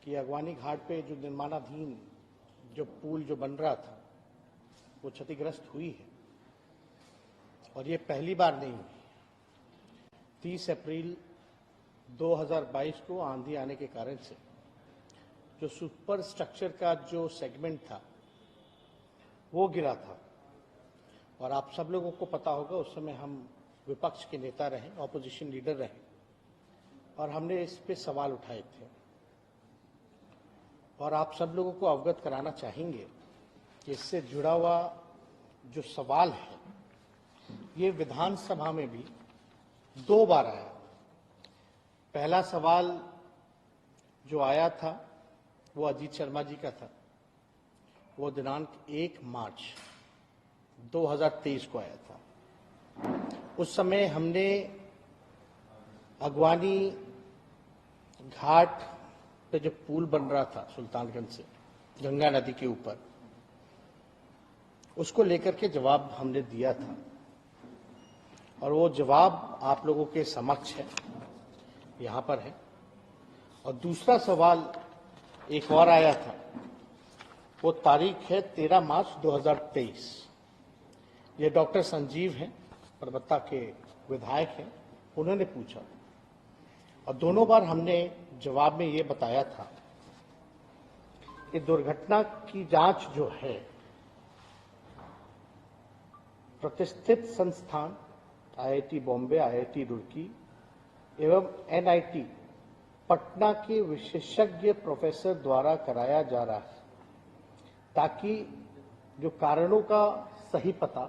कि अगवानी घाट पे जो निर्माणाधीन जो पुल जो बन रहा था वो क्षतिग्रस्त हुई है और ये पहली बार नहीं हुई। 30 अप्रैल 2022 को आंधी आने के कारण से जो सुपर स्ट्रक्चर का जो सेगमेंट था वो गिरा था और आप सब लोगों को पता होगा उस समय हम विपक्ष के नेता रहे, ऑपोजिशन लीडर रहे और हमने इस पे सवाल उठाए थे और आप सब लोगों को अवगत कराना चाहेंगे कि इससे जुड़ा हुआ जो सवाल है ये विधानसभा में भी 2 बार आया। पहला सवाल जो आया था वो अजीत शर्मा जी का था, वो दिनांक 1 मार्च 2023 को आया था। उस समय हमने अगवानी घाट पे जो पुल बन रहा था सुल्तानगंज से गंगा नदी के ऊपर, उसको लेकर के जवाब हमने दिया था और वो जवाब आप लोगों के समक्ष है, यहाँ पर है। और दूसरा सवाल एक और आया था, वो तारीख है 13 मार्च 2023। ये डॉक्टर संजीव हैं, परबत्ता के विधायक हैं, उन्होंने पूछा और दोनों बार हमने जवाब में ये बताया था कि दुर्घटना की जांच जो है प्रतिष्ठित संस्थान आईआईटी बॉम्बे, आईआईटी रुड़की एवं एनआईटी पटना के विशेषज्ञ प्रोफेसर द्वारा कराया जा रहा है ताकि जो कारणों का सही पता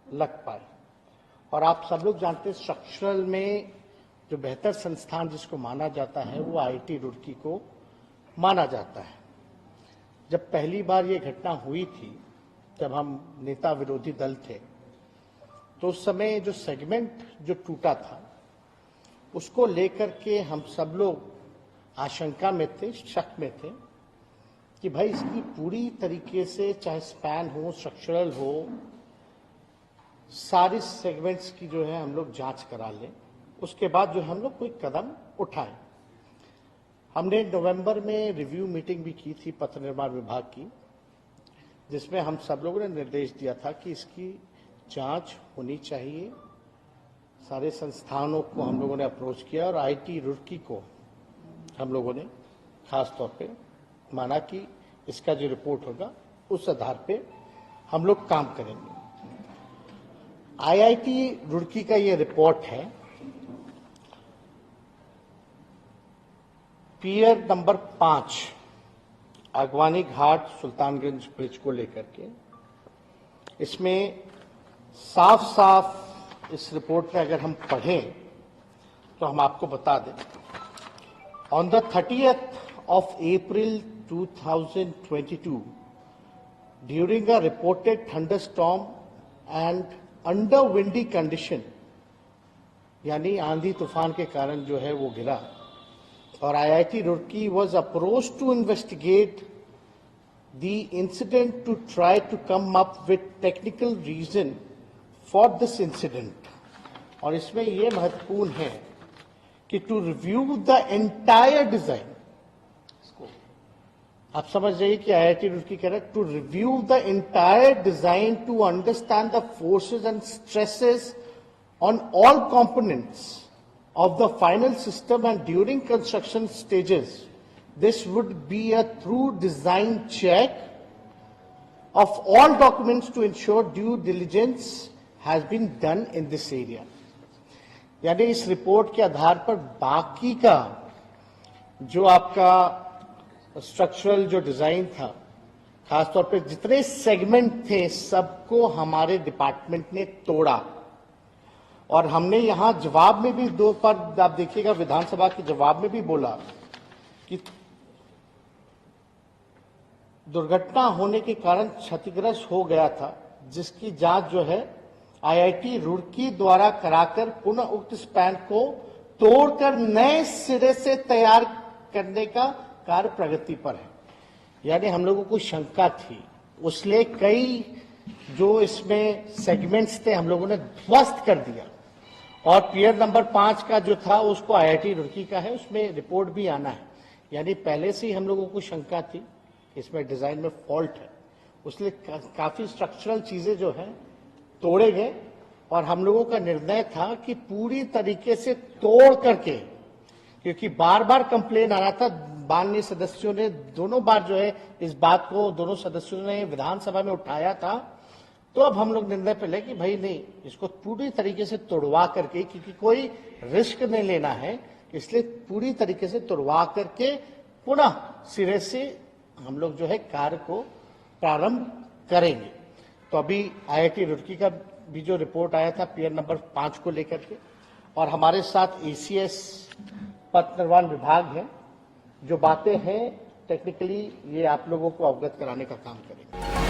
लग पाए। और आप सब लोग जानते हैं स्ट्रक्चरल में जो बेहतर संस्थान जिसको माना जाता है वो आईआईटी रुड़की को माना जाता है। जब पहली बार ये घटना हुई थी जब हम नेता विरोधी दल थे तो उस समय जो सेगमेंट जो टूटा था उसको लेकर के हम सब लोग आशंका में थे, शक में थे कि भाई इसकी पूरी तरीके से चाहे स्पैन हो, स्ट्रक्चरल हो, सारी सेगमेंट्स की जो है हम लोग जांच करा लें, उसके बाद जो हम लोग कोई कदम उठाएं। हमने नवंबर में रिव्यू मीटिंग भी की थी पथ निर्माण विभाग की, जिसमें हम सब लोगों ने निर्देश दिया था कि इसकी जांच होनी चाहिए। सारे संस्थानों को हम लोगों ने अप्रोच किया और आईआईटी रुड़की को हम लोगों ने खास तौर पे माना कि इसका जो रिपोर्ट होगा उस आधार पे हम लोग काम करेंगे। आईआईटी रुड़की का ये रिपोर्ट है, पियर नंबर 5 अगवानी घाट सुल्तानगंज ब्रिज को लेकर के। इसमें साफ साफ इस रिपोर्ट में अगर हम पढ़ें तो हम आपको बता दें, on the 30th of April 2022 during a reported thunderstorm and under windy condition, यानी आंधी तूफान के कारण जो है वो गिरा और IIT Roorkee was approached to investigate the incident to try to come up with technical reason for this incident। और इसमें ये महत्वपूर्ण है कि to review the entire design, आप समझ जाइए कि आईआईटी रुड़की कह रहा है to review the entire design to understand the forces and stresses on all components of the final system and during construction stages. This would be a thorough design check of all documents to ensure due diligence has been done in this area। यानी इस report के आधार पर बाकी का जो आपका structural जो design था, खासतौर पे जितने सेगमेंट थे सबको हमारे डिपार्टमेंट ने तोड़ा। और हमने यहां जवाब में भी 2 बार आप देखिएगा विधानसभा के जवाब में भी बोला कि दुर्घटना होने के कारण क्षतिग्रस्त हो गया था, जिसकी जांच जो है आईआईटी रुड़की द्वारा कराकर पुनः उक्त स्पैन को तोड़कर नए सिरे से तैयार करने का कार्य प्रगति पर है। यानी हम लोगों को शंका थी, उसलिए कई जो इसमें सेगमेंट्स थे हम लोगों ने ध्वस्त कर दिया। और पियर नंबर 5 का जो था उसको आईआईटी रुड़की का है, उसमें रिपोर्ट भी आना है। यानी पहले से ही हम लोगों को शंका थी कि इसमें डिजाइन में फॉल्ट है, उसलिए काफी स्ट्रक्चरल चीजें जो है तोड़े गए और हम लोगों का निर्णय था कि पूरी तरीके से तोड़ करके, क्योंकि बार बार कंप्लेन आ रहा था, माननीय सदस्यों ने दोनों बार जो है इस बात को दोनों सदस्यों ने विधानसभा में उठाया था, तो अब हम लोग निर्णय पे ले कि भाई नहीं, इसको पूरी तरीके से तोड़वा करके, क्योंकि कोई रिस्क नहीं लेना है, इसलिए पूरी तरीके से तोड़वा करके पुनः सिरे से हम लोग जो है कार्य को प्रारंभ करेंगे। तो अभी IIT रुड़की का भी जो रिपोर्ट आया था पियर नंबर 5 को लेकर के, और हमारे साथ ACS पथ निर्माण विभाग है, जो बातें हैं टेक्निकली ये आप लोगों को अवगत कराने का काम करेंगे।